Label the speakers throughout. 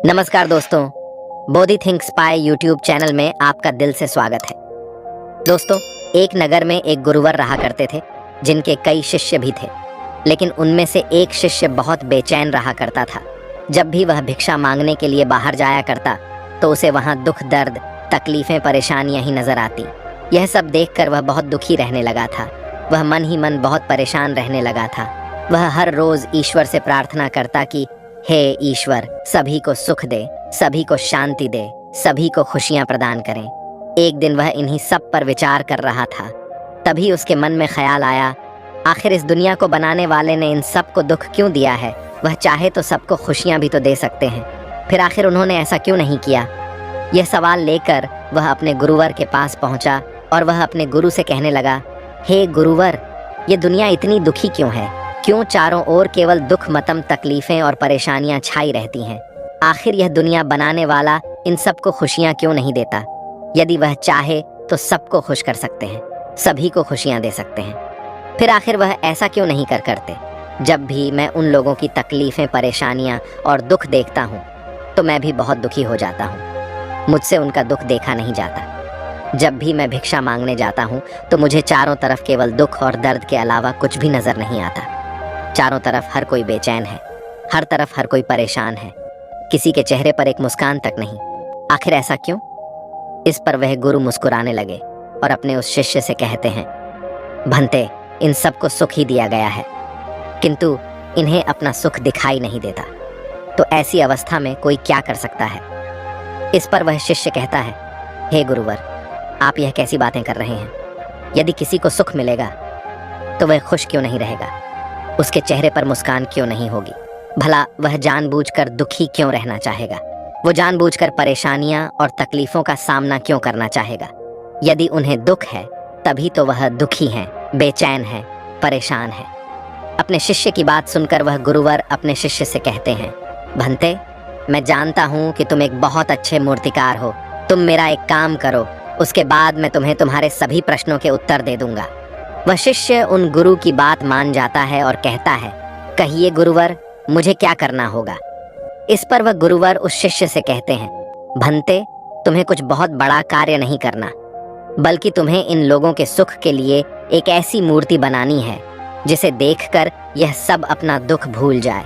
Speaker 1: नमस्कार दोस्तों, बोधि think spy YouTube channel में आपका दिल से स्वागत है। दोस्तों, एक नगर में एक गुरुवर रहा करते थे जिनके कई शिष्य भी थे, लेकिन उनमें से एक शिष्य बहुत बेचैन रहा करता था। जब भी वह भिक्षा मांगने के लिए बाहर जाया करता तो उसे वहाँ दुख दर्द, तकलीफें, परेशानियाँ ही नजर आती। यह सब देखकर वह बहुत दुखी रहने लगा था। वह मन ही मन बहुत परेशान रहने लगा था। वह हर रोज ईश्वर से प्रार्थना करता कि हे ईश्वर, सभी को सुख दे, सभी को शांति दे, सभी को खुशियां प्रदान करें। एक दिन वह इन्हीं सब पर विचार कर रहा था। तभी उसके मन में ख्याल आया, आखिर इस दुनिया को बनाने वाले ने इन सब को दुख क्यों दिया है? वह चाहे तो सबको खुशियां भी तो दे सकते हैं, फिर आखिर उन्होंने ऐसा क्यों नहीं किया? यह सवाल लेकर वह अपने गुरुवर के पास पहुंचा और वह अपने गुरु से कहने लगा, हे गुरुवर, ये दुनिया इतनी दुखी क्यों है? क्यों चारों ओर केवल दुख, मतम, तकलीफें और परेशानियां छाई रहती हैं? आखिर यह दुनिया बनाने वाला इन सबको खुशियां क्यों नहीं देता? यदि वह चाहे तो सबको खुश कर सकते हैं, सभी को खुशियां दे सकते हैं, फिर आखिर वह ऐसा क्यों नहीं करते? जब भी मैं उन लोगों की तकलीफें, परेशानियां और दुख देखता हूँ तो मैं भी बहुत दुखी हो जाता हूँ। मुझसे उनका दुख देखा नहीं जाता। जब भी मैं भिक्षा मांगने जाता हूँ तो मुझे चारों तरफ केवल दुख और दर्द के अलावा कुछ भी नजर नहीं आता। चारों तरफ हर कोई बेचैन है, हर तरफ हर कोई परेशान है, किसी के चेहरे पर एक मुस्कान तक नहीं। आखिर ऐसा क्यों? इस पर वह गुरु मुस्कुराने लगे और अपने उस शिष्य से कहते हैं, भंते, इन सबको सुख ही दिया गया है, किंतु इन्हें अपना सुख दिखाई नहीं देता, तो ऐसी अवस्था में कोई क्या कर सकता है? इस पर वह शिष्य कहता है, हे गुरुवर, आप यह कैसी बातें कर रहे हैं? यदि किसी को सुख मिलेगा तो वह खुश क्यों नहीं रहेगा? उसके चेहरे पर मुस्कान क्यों नहीं होगी? भला वह जानबूझकर दुखी क्यों रहना चाहेगा? वो जानबूझकर परेशानियां और तकलीफों का सामना क्यों करना चाहेगा? यदि उन्हें दुख है तभी तो वह दुखी हैं, बेचैन है, परेशान है। अपने शिष्य की बात सुनकर वह गुरुवर अपने शिष्य से कहते हैं, भंते, मैं जानता हूँ कि तुम एक बहुत अच्छे मूर्तिकार हो। तुम मेरा एक काम करो, उसके बाद मैं तुम्हें तुम्हारे सभी प्रश्नों के उत्तर दे दूंगा। वह शिष्य उन गुरु की बात मान जाता है और कहता है, कहिए गुरुवर, मुझे क्या करना होगा? इस पर वह गुरुवर उस शिष्य से कहते हैं, भंते, तुम्हें कुछ बहुत बड़ा कार्य नहीं करना, बल्कि तुम्हें इन लोगों के सुख के लिए एक ऐसी मूर्ति बनानी है जिसे देखकर यह सब अपना दुख भूल जाए,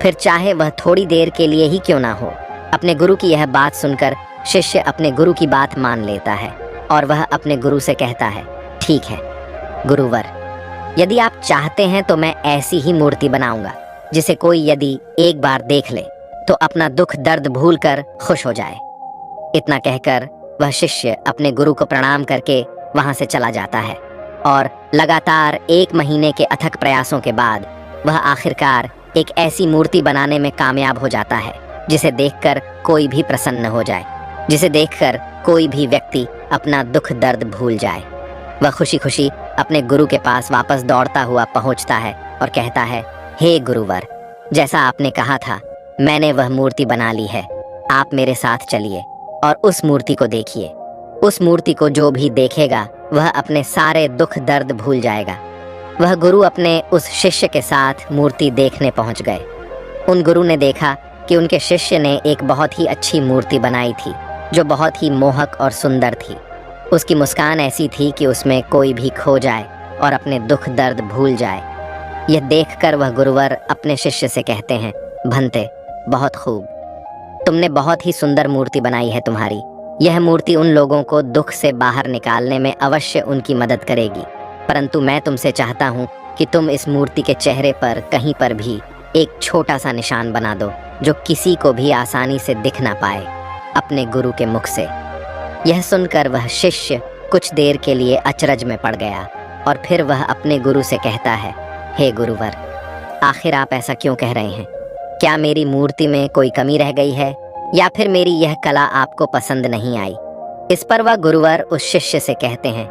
Speaker 1: फिर चाहे वह थोड़ी देर के लिए ही क्यों ना हो। अपने गुरु की यह बात सुनकर शिष्य अपने गुरु की बात मान लेता है और वह अपने गुरु से कहता है, ठीक है गुरुवर, यदि आप चाहते हैं तो मैं ऐसी ही मूर्ति बनाऊंगा जिसे कोई यदि एक बार देख ले तो अपना दुख दर्द भूलकर खुश हो जाए। इतना कहकर वह शिष्य अपने गुरु को प्रणाम करके वहां से चला जाता है और लगातार 1 महीने के अथक प्रयासों के बाद वह आखिरकार एक ऐसी मूर्ति बनाने में कामयाब हो जाता है जिसे देखकर कोई भी प्रसन्न हो जाए, जिसे देखकर कोई भी व्यक्ति अपना दुख दर्द भूल जाए। वह खुशी खुशी अपने गुरु के पास वापस दौड़ता हुआ पहुंचता है और कहता है, हे गुरुवर, जैसा आपने कहा था मैंने वह मूर्ति बना ली है। आप मेरे साथ चलिए और उस मूर्ति को देखिए। उस मूर्ति को जो भी देखेगा वह अपने सारे दुख दर्द भूल जाएगा। वह गुरु अपने उस शिष्य के साथ मूर्ति देखने पहुंच गए। उन गुरु ने देखा कि उनके शिष्य ने एक बहुत ही अच्छी मूर्ति बनाई थी जो बहुत ही मोहक और सुंदर थी। उसकी मुस्कान ऐसी थी कि उसमें कोई भी खो जाए और अपने दुख दर्द भूल जाए। यह देखकर वह गुरुवर अपने शिष्य से कहते हैं, भंते, बहुत खूब, तुमने बहुत ही सुंदर मूर्ति बनाई है तुम्हारी। यह मूर्ति उन लोगों को दुख से बाहर निकालने में अवश्य उनकी मदद करेगी, परंतु मैं तुमसे चाहता हूँ कि तुम इस मूर्ति के चेहरे पर कहीं पर भी एक छोटा सा निशान बना दो जो किसी को भी आसानी से दिख ना पाए अपने गुरु के मुख से। यह सुनकर वह शिष्य कुछ देर के लिए अचरज में पड़ गया और फिर वह अपने गुरु से कहता है, हे गुरुवर, आखिर आप ऐसा क्यों कह रहे हैं? क्या मेरी मूर्ति में कोई कमी रह गई है या फिर मेरी यह कला आपको पसंद नहीं आई? इस पर वह गुरुवर उस शिष्य से कहते हैं,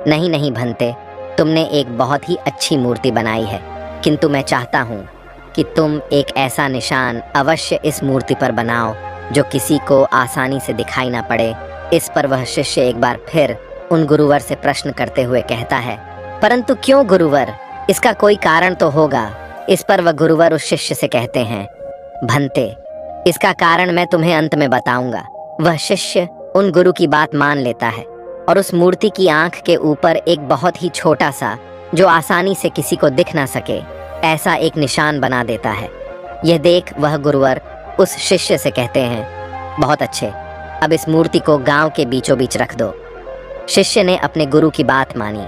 Speaker 1: नहीं नहीं भंते, तुमने एक बहुत ही अच्छी मूर्ति बनाई है, किंतु मैं चाहता हूँ कि तुम एक ऐसा निशान अवश्य इस मूर्ति पर बनाओ जो किसी को आसानी से दिखाई ना पड़े। इस पर वह शिष्य एक बार फिर उन गुरुवर से प्रश्न करते हुए कहता है, परंतु क्यों गुरुवर? इसका कोई कारण तो होगा। इस पर वह गुरुवर उस शिष्य से कहते हैं, भंते, इसका कारण मैं तुम्हें अंत में बताऊंगा। वह शिष्य उन गुरु की बात मान लेता है और उस मूर्ति की आंख के ऊपर एक बहुत ही छोटा सा, जो आसानी से किसी को दिख ना सके, ऐसा एक निशान बना देता है। यह देख वह गुरुवर उस शिष्य से कहते हैं, बहुत अच्छे, अब इस मूर्ति को गांव के बीचों बीच रख दो। शिष्य ने अपने गुरु की बात मानी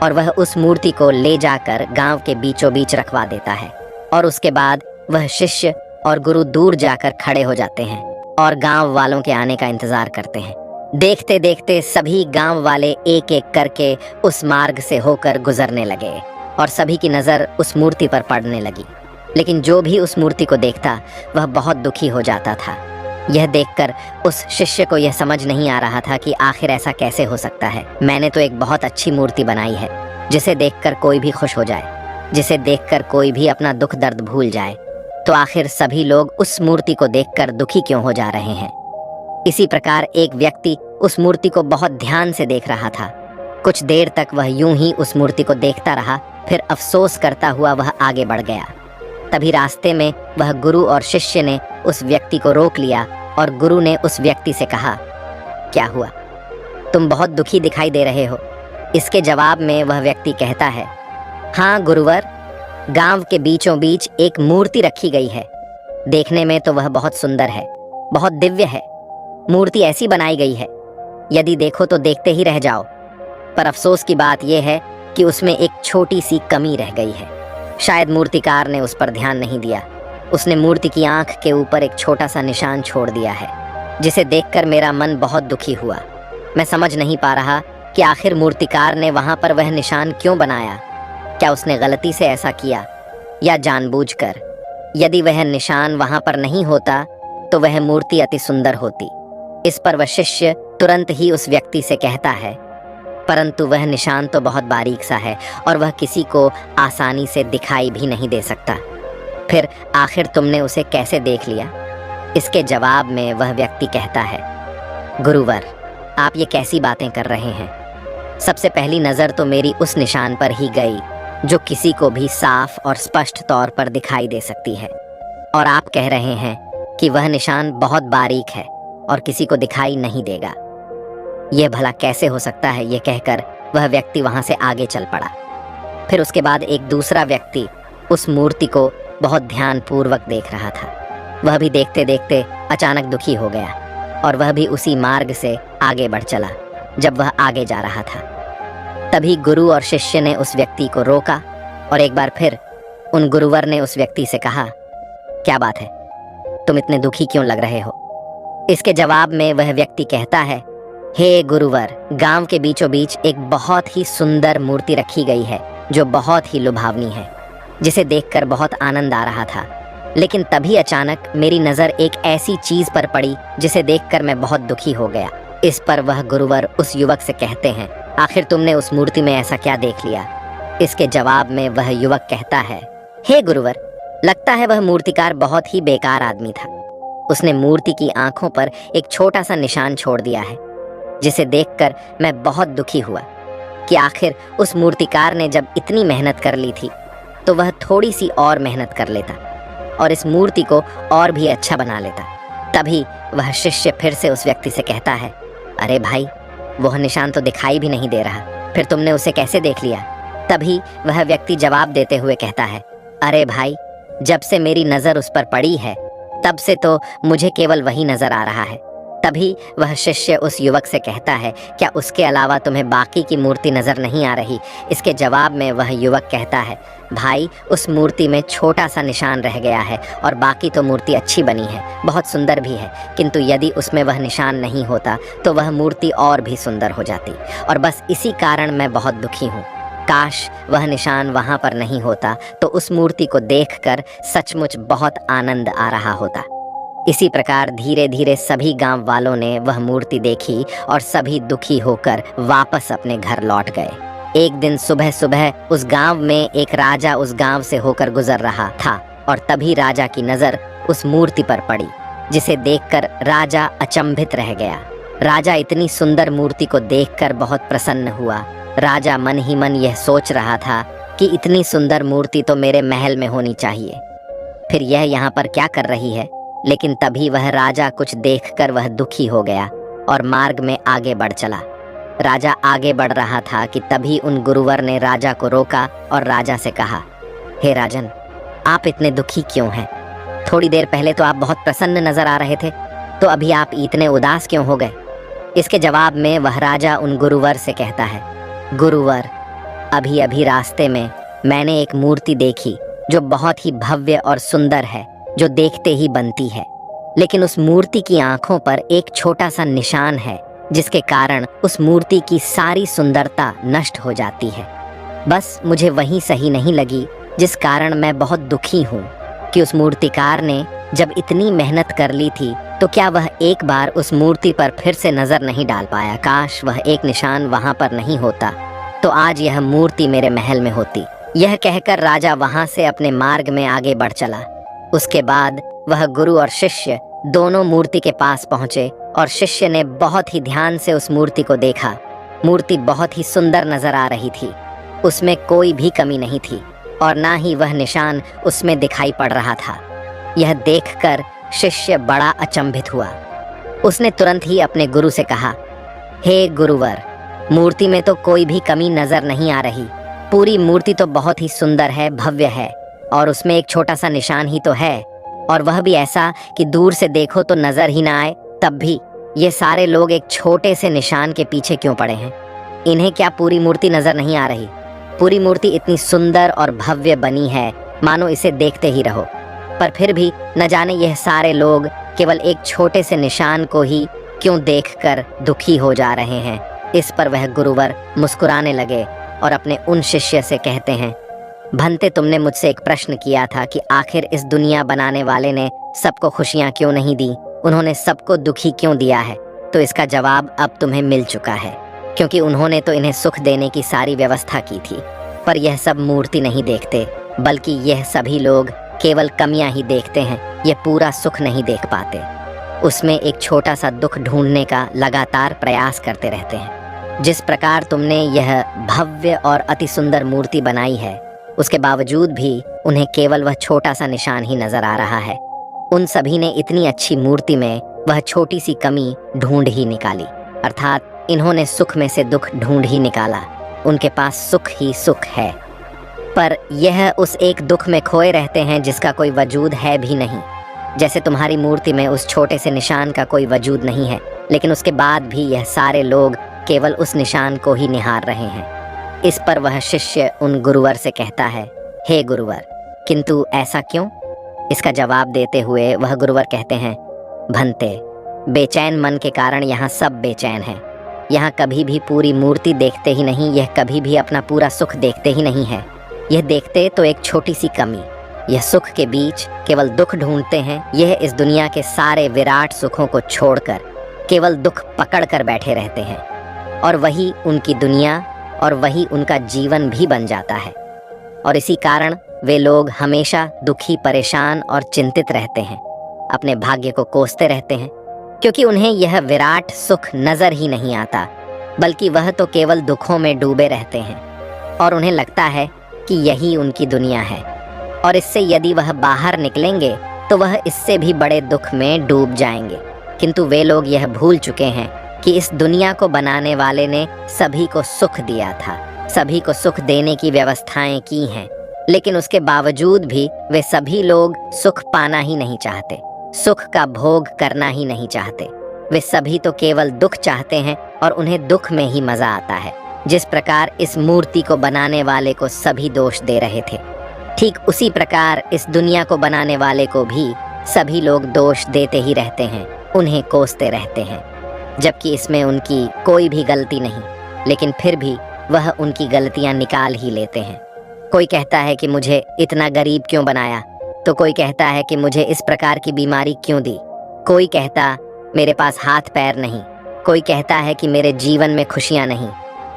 Speaker 1: और वह उस मूर्ति को ले जाकर गांव के बीचों बीच रखवा देता है। और उसके बाद वह शिष्य और गुरु दूर जाकर खड़े हो जाते हैं और गांव वालों के आने का इंतजार करते हैं। देखते देखते सभी गांव वाले एक एक करके उस मार्ग से होकर गुजरने लगे और सभी की नज़र उस मूर्ति पर पड़ने लगी। लेकिन जो भी उस मूर्ति को देखता वह बहुत दुखी हो जाता था। यह देखकर उस शिष्य को यह समझ नहीं आ रहा था कि आखिर ऐसा कैसे हो सकता है। मैंने तो एक बहुत अच्छी मूर्ति बनाई है जिसे देखकर कोई भी खुश हो जाए, जिसे देखकर कोई भी अपना दुख दर्द भूल जाए, तो आखिर सभी लोग उस मूर्ति को देखकर दुखी क्यों हो जा रहे हैं। इसी प्रकार एक व्यक्ति उस मूर्ति को बहुत ध्यान से देख रहा था। कुछ देर तक वह यूं ही उस मूर्ति को देखता रहा, फिर अफसोस करता हुआ वह आगे बढ़ गया। तभी रास्ते में वह गुरु और शिष्य ने उस व्यक्ति को रोक लिया और गुरु ने उस व्यक्ति से कहा, क्या हुआ, तुम बहुत दुखी दिखाई दे रहे हो। इसके जवाब में वह व्यक्ति कहता है, हाँ गुरुवर, गांव के बीचों बीच एक मूर्ति रखी गई है। देखने में तो वह बहुत सुंदर है, बहुत दिव्य है। मूर्ति ऐसी बनाई गई है, यदि देखो तो देखते ही रह जाओ। पर अफसोस की बात यह है कि उसमें एक छोटी सी कमी रह गई है। शायद मूर्तिकार ने उस पर ध्यान नहीं दिया। उसने मूर्ति की आंख के ऊपर एक छोटा सा निशान छोड़ दिया है, जिसे देखकर मेरा मन बहुत दुखी हुआ। मैं समझ नहीं पा रहा कि आखिर मूर्तिकार ने वहां पर वह निशान क्यों बनाया। क्या उसने गलती से ऐसा किया या जानबूझकर? यदि वह निशान वहां पर नहीं होता तो वह मूर्ति अति सुंदर होती। इस पर वह शिष्य तुरंत ही उस व्यक्ति से कहता है, परंतु वह निशान तो बहुत बारीक सा है और वह किसी को आसानी से दिखाई भी नहीं दे सकता। फिर आखिर तुमने उसे कैसे देख लिया? इसके जवाब में वह व्यक्ति कहता है, गुरुवर, आप ये कैसी बातें कर रहे हैं? सबसे पहली नज़र तो मेरी उस निशान पर ही गई जो किसी को भी साफ और स्पष्ट तौर पर दिखाई दे सकती है, और आप कह रहे हैं कि वह निशान बहुत बारीक है और किसी को दिखाई नहीं देगा। यह भला कैसे हो सकता है? यह कहकर वह व्यक्ति वहां से आगे चल पड़ा। फिर उसके बाद एक दूसरा व्यक्ति उस मूर्ति को बहुत ध्यानपूर्वक देख रहा था। वह भी देखते देखते अचानक दुखी हो गया और वह भी उसी मार्ग से आगे बढ़ चला। जब वह आगे जा रहा था तभी गुरु और शिष्य ने उस व्यक्ति को रोका और एक बार फिर उन गुरुवर ने उस व्यक्ति से कहा, क्या बात है, तुम इतने दुखी क्यों लग रहे हो? इसके जवाब में वह व्यक्ति कहता है, हे गुरुवर, गांव के बीचों बीच एक बहुत ही सुंदर मूर्ति रखी गई है जो बहुत ही लुभावनी है, जिसे देखकर बहुत आनंद आ रहा था। लेकिन तभी अचानक मेरी नज़र एक ऐसी चीज पर पड़ी जिसे देखकर मैं बहुत दुखी हो गया। इस पर वह गुरुवर उस युवक से कहते हैं, आखिर तुमने उस मूर्ति में ऐसा क्या देख लिया? इसके जवाब में वह युवक कहता है, हे गुरुवर, लगता है वह मूर्तिकार बहुत ही बेकार आदमी था। उसने मूर्ति की आंखों पर एक छोटा सा निशान छोड़ दिया है, जिसे देखकर मैं बहुत दुखी हुआ कि आखिर उस मूर्तिकार ने जब इतनी मेहनत कर ली थी तो वह थोड़ी सी और मेहनत कर लेता और इस मूर्ति को और भी अच्छा बना लेता। तभी वह शिष्य फिर से उस व्यक्ति से कहता है, अरे भाई, वह निशान तो दिखाई भी नहीं दे रहा, फिर तुमने उसे कैसे देख लिया? तभी वह व्यक्ति जवाब देते हुए कहता है, अरे भाई, जब से मेरी नज़र उस पर पड़ी है तब से तो मुझे केवल वही नज़र आ रहा है। तभी वह शिष्य उस युवक से कहता है, क्या उसके अलावा तुम्हें बाकी की मूर्ति नज़र नहीं आ रही? इसके जवाब में वह युवक कहता है, भाई, उस मूर्ति में छोटा सा निशान रह गया है और बाकी तो मूर्ति अच्छी बनी है, बहुत सुंदर भी है, किंतु यदि उसमें वह निशान नहीं होता तो वह मूर्ति और भी सुंदर हो जाती, और बस इसी कारण मैं बहुत दुखी हूँ। काश वह निशान वहाँ पर नहीं होता तो उस मूर्ति को देखकर सचमुच बहुत आनंद आ रहा होता। इसी प्रकार धीरे धीरे सभी गांव वालों ने वह मूर्ति देखी और सभी दुखी होकर वापस अपने घर लौट गए। एक दिन सुबह सुबह उस गांव में एक राजा उस गांव से होकर गुजर रहा था और तभी राजा की नज़र उस मूर्ति पर पड़ी, जिसे देखकर राजा अचंभित रह गया। राजा इतनी सुंदर मूर्ति को देखकर बहुत प्रसन्न हुआ। राजा मन ही मन यह सोच रहा था कि इतनी सुंदर मूर्ति तो मेरे महल में होनी चाहिए, फिर यह यहाँ पर क्या कर रही है? लेकिन तभी वह राजा कुछ देखकर वह दुखी हो गया और मार्ग में आगे बढ़ चला। राजा आगे बढ़ रहा था कि तभी उन गुरुवर ने राजा को रोका और राजा से कहा, हे राजन, आप इतने दुखी क्यों हैं? थोड़ी देर पहले तो आप बहुत प्रसन्न नजर आ रहे थे, तो अभी आप इतने उदास क्यों हो गए? इसके जवाब में वह राजा उन गुरुवर से कहता है, गुरुवर, अभी अभी रास्ते में मैंने एक मूर्ति देखी जो बहुत ही भव्य और सुंदर है, जो देखते ही बनती है, लेकिन उस मूर्ति की आंखों पर एक छोटा सा निशान है, जिसके कारण उस मूर्ति की सारी सुंदरता नष्ट हो जाती है। बस मुझे वही सही नहीं लगी, जिस कारण मैं बहुत दुखी हूँ कि उस मूर्तिकार ने जब इतनी मेहनत कर ली थी तो क्या वह एक बार उस मूर्ति पर फिर से नजर नहीं डाल पाया? काश वह एक निशान वहां पर नहीं होता तो आज यह मूर्ति मेरे महल में होती। यह कहकर राजा वहां से अपने मार्ग में आगे बढ़ चला। उसके बाद वह गुरु और शिष्य दोनों मूर्ति के पास पहुंचे और शिष्य ने बहुत ही ध्यान से उस मूर्ति को देखा। मूर्ति बहुत ही सुंदर नजर आ रही थी, उसमें कोई भी कमी नहीं थी और ना ही वह निशान उसमें दिखाई पड़ रहा था। यह देखकर शिष्य बड़ा अचंभित हुआ। उसने तुरंत ही अपने गुरु से कहा, हे गुरुवर, मूर्ति में तो कोई भी कमी नजर नहीं आ रही। पूरी मूर्ति तो बहुत ही सुंदर है, भव्य है और उसमें एक छोटा सा निशान ही तो है, और वह भी ऐसा कि दूर से देखो तो नजर ही ना आए। तब भी ये सारे लोग एक छोटे से निशान के पीछे क्यों पड़े हैं? इन्हें क्या पूरी मूर्ति नजर नहीं आ रही? पूरी मूर्ति इतनी सुंदर और भव्य बनी है, मानो इसे देखते ही रहो, पर फिर भी न जाने यह सारे लोग केवल एक छोटे से निशान को ही क्यों देखकर दुखी हो जा रहे हैं। इस पर वह गुरुवर मुस्कुराने लगे और अपने उन शिष्य से कहते हैं, भंते, तुमने मुझसे एक प्रश्न किया था कि आखिर इस दुनिया बनाने वाले ने सबको खुशियां क्यों नहीं दी, उन्होंने सबको दुखी क्यों दिया है? तो इसका जवाब अब तुम्हें मिल चुका है, क्योंकि उन्होंने तो इन्हें सुख देने की सारी व्यवस्था की थी। पर यह सब मूर्ति नहीं देखते, बल्कि यह सभी लोग केवल कमियां ही देखते हैं, ये पूरा सुख नहीं देख पाते। उसमें एक छोटा सा दुख ढूंढने का लगातार प्रयास करते रहते हैं। जिस प्रकार तुमने यह भव्य और अति सुंदर मूर्ति बनाई है, उसके बावजूद भी उन्हें केवल वह छोटा सा निशान ही नजर आ रहा है। उन सभी ने इतनी अच्छी मूर्ति में वह छोटी सी कमी ढूंढ ही निकाली, अर्थात इन्होंने सुख में से दुख ढूंढ ही निकाला। उनके पास सुख ही सुख है, पर यह उस एक दुख में खोए रहते हैं जिसका कोई वजूद है भी नहीं। जैसे तुम्हारी मूर्ति में उस छोटे से निशान का कोई वजूद नहीं है, लेकिन उसके बाद भी यह सारे लोग केवल उस निशान को ही निहार रहे हैं। इस पर वह शिष्य उन गुरुवर से कहता है, हे गुरुवर, किंतु ऐसा क्यों? इसका जवाब देते हुए वह गुरुवर कहते हैं, भंते, बेचैन मन के कारण यहाँ सब बेचैन हैं। यहाँ कभी भी पूरी मूर्ति देखते ही नहीं, यह कभी भी अपना पूरा सुख देखते ही नहीं है। यह देखते तो एक छोटी सी कमी, यह सुख के बीच केवल दुख ढूंढते हैं। यह इस दुनिया के सारे विराट सुखों को छोड़कर केवल दुख पकड़ कर बैठे रहते हैं, और वही उनकी दुनिया और वही उनका जीवन भी बन जाता है। और इसी कारण वे लोग हमेशा दुखी, परेशान और चिंतित रहते हैं, अपने भाग्य को कोसते रहते हैं, क्योंकि उन्हें यह विराट सुख नजर ही नहीं आता, बल्कि वह तो केवल दुखों में डूबे रहते हैं और उन्हें लगता है कि यही उनकी दुनिया है, और इससे यदि वह बाहर निकलेंगे तो वह इससे भी बड़े दुख में डूब जाएंगे। किंतु वे लोग यह भूल चुके हैं कि इस दुनिया को बनाने वाले ने सभी को सुख दिया था, सभी को सुख देने की व्यवस्थाएं की हैं, लेकिन उसके बावजूद भी वे सभी लोग सुख पाना ही नहीं चाहते, सुख का भोग करना ही नहीं चाहते। वे सभी तो केवल दुख चाहते हैं और उन्हें दुख में ही मजा आता है। जिस प्रकार इस मूर्ति को बनाने वाले को सभी दोष दे रहे थे, ठीक उसी प्रकार इस दुनिया को बनाने वाले को भी सभी लोग दोष देते ही रहते हैं, उन्हें कोसते रहते हैं, जबकि इसमें उनकी कोई भी गलती नहीं, लेकिन फिर भी वह उनकी गलतियां निकाल ही लेते हैं। कोई कहता है कि मुझे इतना गरीब क्यों बनाया, तो कोई कहता है कि मुझे इस प्रकार की बीमारी क्यों दी, कोई कहता मेरे पास हाथ पैर नहीं, कोई कहता है कि मेरे जीवन में खुशियां नहीं,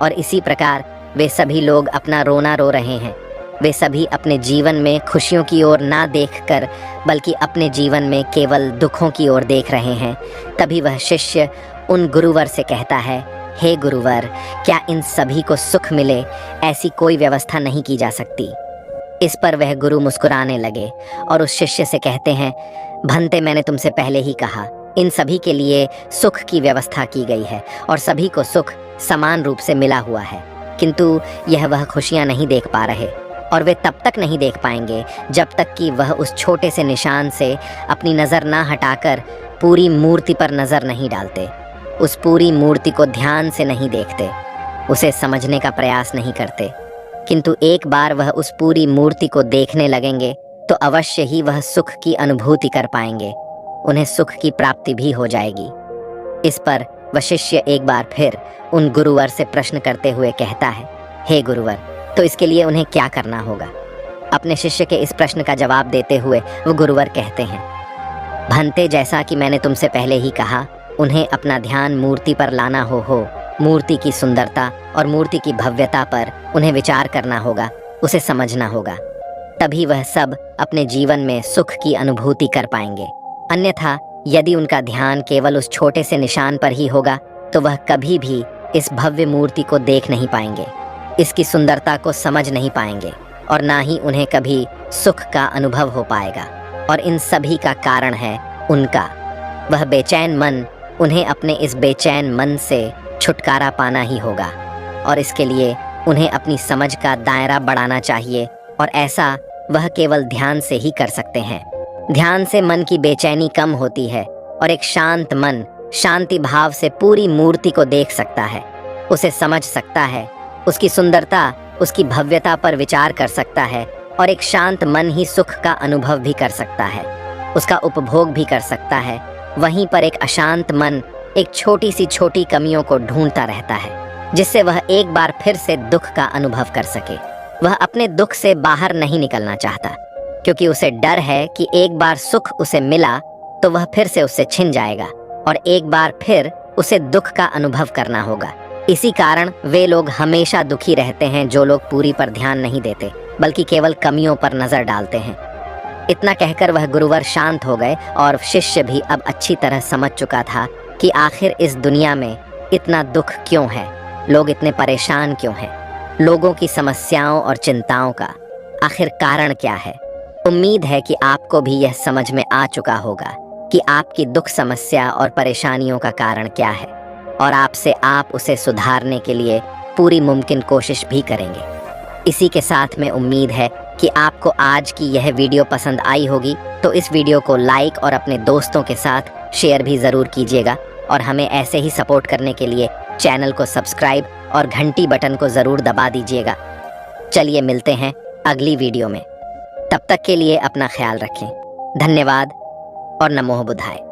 Speaker 1: और इसी प्रकार वे सभी लोग अपना रोना रो रहे हैं। वे सभी अपने जीवन में खुशियों की ओर ना देखकर बल्कि अपने जीवन में केवल दुखों की ओर देख रहे हैं। तभी वह शिष्य उन गुरुवर से कहता है, हे गुरुवर, क्या इन सभी को सुख मिले ऐसी कोई व्यवस्था नहीं की जा सकती? इस पर वह गुरु मुस्कुराने लगे और उस शिष्य से कहते हैं, भंते, मैंने तुमसे पहले ही कहा, इन सभी के लिए सुख की व्यवस्था की गई है और सभी को सुख समान रूप से मिला हुआ है, किंतु यह वह खुशियां नहीं देख पा रहे और वे तब तक नहीं देख पाएंगे जब तक कि वह उस छोटे से निशान से अपनी नज़र ना हटाकर पूरी मूर्ति पर नज़र नहीं डालते, उस पूरी मूर्ति को ध्यान से नहीं देखते, उसे समझने का प्रयास नहीं करते। किंतु एक बार वह उस पूरी मूर्ति को देखने लगेंगे तो अवश्य ही वह सुख की अनुभूति कर पाएंगे, उन्हें सुख की प्राप्ति भी हो जाएगी। इस पर वह शिष्य एक बार फिर उन गुरुवर से प्रश्न करते हुए कहता है, हे गुरुवर, तो इसके लिए उन्हें क्या करना होगा? अपने शिष्य के इस प्रश्न का जवाब देते हुए वो गुरुवर कहते हैं, भंते, जैसा कि मैंने तुमसे पहले ही कहा, उन्हें अपना ध्यान मूर्ति पर लाना हो मूर्ति की सुंदरता और मूर्ति की भव्यता पर उन्हें विचार करना होगा, उसे समझना होगा, तभी वह सब अपने जीवन में सुख की अनुभूति कर पाएंगे। अन्यथा यदि उनका ध्यान केवल उस छोटे से निशान पर ही होगा तो वह कभी भी इस भव्य मूर्ति को देख नहीं पाएंगे, इसकी सुंदरता को समझ नहीं पाएंगे और ना ही उन्हें कभी सुख का अनुभव हो पाएगा। और इन सभी का कारण है उनका वह बेचैन मन। उन्हें अपने इस बेचैन मन से छुटकारा पाना ही होगा और इसके लिए उन्हें अपनी समझ का दायरा बढ़ाना चाहिए और ऐसा वह केवल ध्यान से ही कर सकते हैं। ध्यान से मन की बेचैनी कम होती है और एक शांत मन शांति भाव से पूरी मूर्ति को देख सकता है, उसे समझ सकता है, उसकी सुंदरता, उसकी भव्यता पर विचार कर सकता है और एक शांत मन ही सुख का अनुभव भी कर सकता है, उसका उपभोग भी कर सकता है। वहीं पर एक अशांत मन एक छोटी सी छोटी कमियों को ढूंढता रहता है जिससे वह एक बार फिर से दुख का अनुभव कर सके। वह अपने दुख से बाहर नहीं निकलना चाहता क्योंकि उसे डर है कि एक बार सुख उसे मिला तो वह फिर से उससे छिन जाएगा और एक बार फिर उसे दुख का अनुभव करना होगा। इसी कारण वे लोग हमेशा दुखी रहते हैं जो लोग पूरी पर ध्यान नहीं देते बल्कि केवल कमियों पर नजर डालते हैं। इतना कहकर वह गुरुवर शांत हो गए और शिष्य भी अब अच्छी तरह समझ चुका था कि आखिर इस दुनिया में इतना दुख क्यों है, लोग इतने परेशान क्यों हैं, लोगों की समस्याओं और चिंताओं का आखिर कारण क्या है। उम्मीद है कि आपको भी यह समझ में आ चुका होगा कि आपकी दुख समस्या और परेशानियों का कारण क्या है और आपसे आप उसे सुधारने के लिए पूरी मुमकिन कोशिश भी करेंगे। इसी के साथ में उम्मीद है कि आपको आज की यह वीडियो पसंद आई होगी, तो इस वीडियो को लाइक और अपने दोस्तों के साथ शेयर भी ज़रूर कीजिएगा और हमें ऐसे ही सपोर्ट करने के लिए चैनल को सब्सक्राइब और घंटी बटन को ज़रूर दबा दीजिएगा। चलिए मिलते हैं अगली वीडियो में, तब तक के लिए अपना ख्याल रखें। धन्यवाद और नमो बुद्धाय।